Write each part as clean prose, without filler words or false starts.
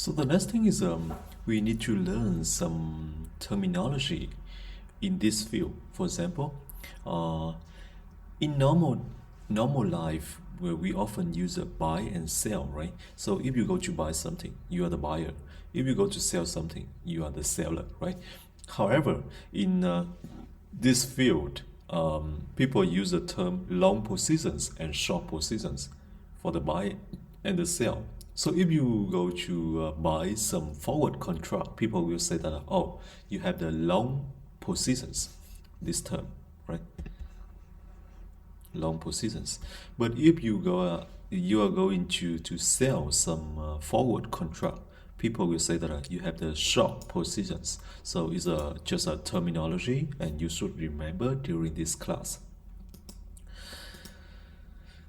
So the next thing is we need to learn some terminology in this field. For example, uh, in normal life, where we often use a buy and sell, right? So if you go to buy something, you are the buyer. If you go to sell something, you are the seller, right? However, in this field, people use the term long positions and short positions for the buy and the sell. So if you go to buy some forward contract, people will say that, oh, you have the long positions, this term, right? Long positions. But if you are going to sell some forward contract, people will say that you have the short positions. So it's just a terminology, and you should remember during this class.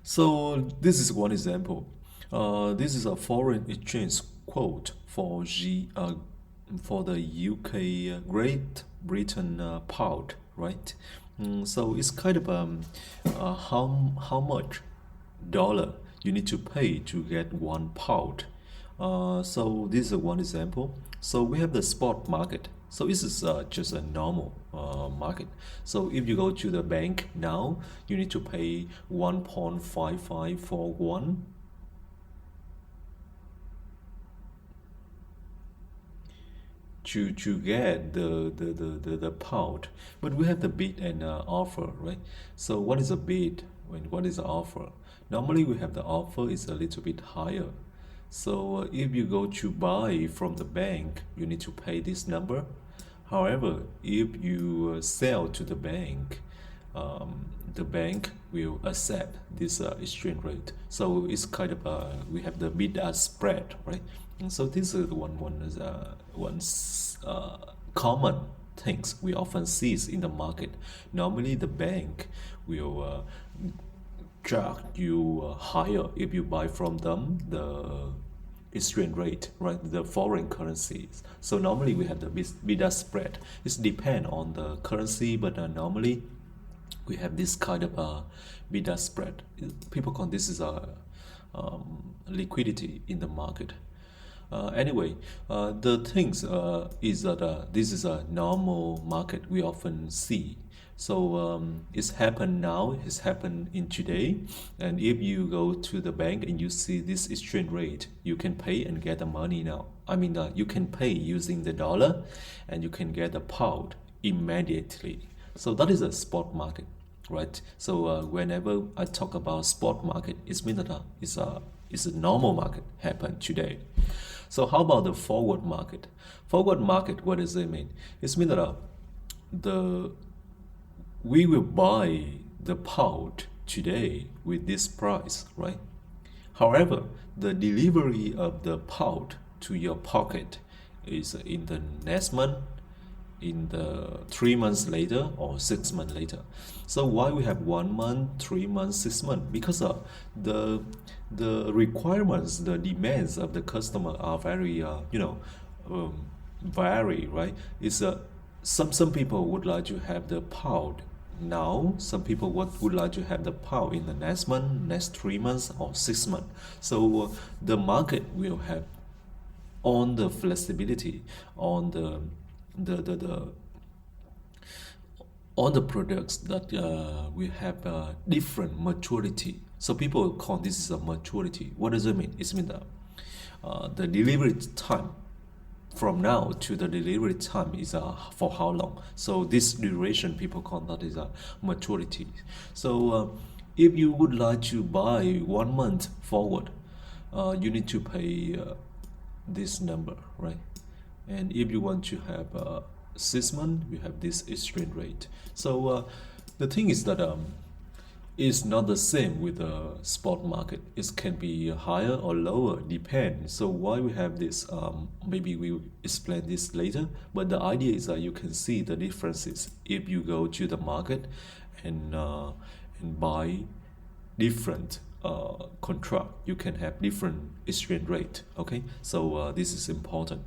So this is one example. This is a foreign exchange quote for the UK Great Britain pound, right? So it's kind of how much dollar you need to pay to get 1 pound. So this is one example. So we have the spot market. So this is just a normal market. So if you go to the bank now, you need to pay 1.5541 to get the pound. But we have the bid and offer, right? So what is a bid and what is the offer? Normally we have the offer is a little bit higher. So if you go to buy from the bank, you need to pay this number. However, if you sell to the bank will accept this exchange rate. So it's kind of we have the bid ask spread, right? And so this is one common things we often see in the market. Normally, the bank will charge you higher if you buy from them the exchange rate, right? The foreign currencies. So normally we have the bid spread. It depends on the currency, but normally we have this kind of bid spread. People call this is a liquidity in the market. Anyway, the things is that this is a normal market we often see. So it's happened now, it's happened in today. And if you go to the bank and you see this exchange rate, you can pay and get the money now. I mean, you can pay using the dollar and you can get the pound immediately. So that is a spot market, right? So whenever I talk about spot market, it means that it's a normal market happen today. So how about the forward market? Forward market, what does it mean? It means that the we will buy the pound today with this price, right? However, the delivery of the pound to your pocket is in the next month, in the 3 months later, or 6 months later. So why we have 1 month, 3 months, 6 months? Because the requirements, the demands of the customer are very vary, right? It's some people would like to have the pound now. Some people would like to have the pound in the next month, next 3 months, or 6 months. So the market will have on the flexibility on the on the products that we have different maturity. So people call this is a maturity. What does it mean? It means that the delivery time from now to the delivery time is for how long? So this duration people call that is a maturity. So if you would like to buy 1 month forward, you need to pay this number, right? And if you want to have 6 months, you have this exchange rate. So the thing is that it's not the same with the spot market. It can be higher or lower, depend. So why we have this? Maybe we will explain this later. But the idea is that you can see the differences if you go to the market and buy different contract. You can have different exchange rate. Okay, so this is important.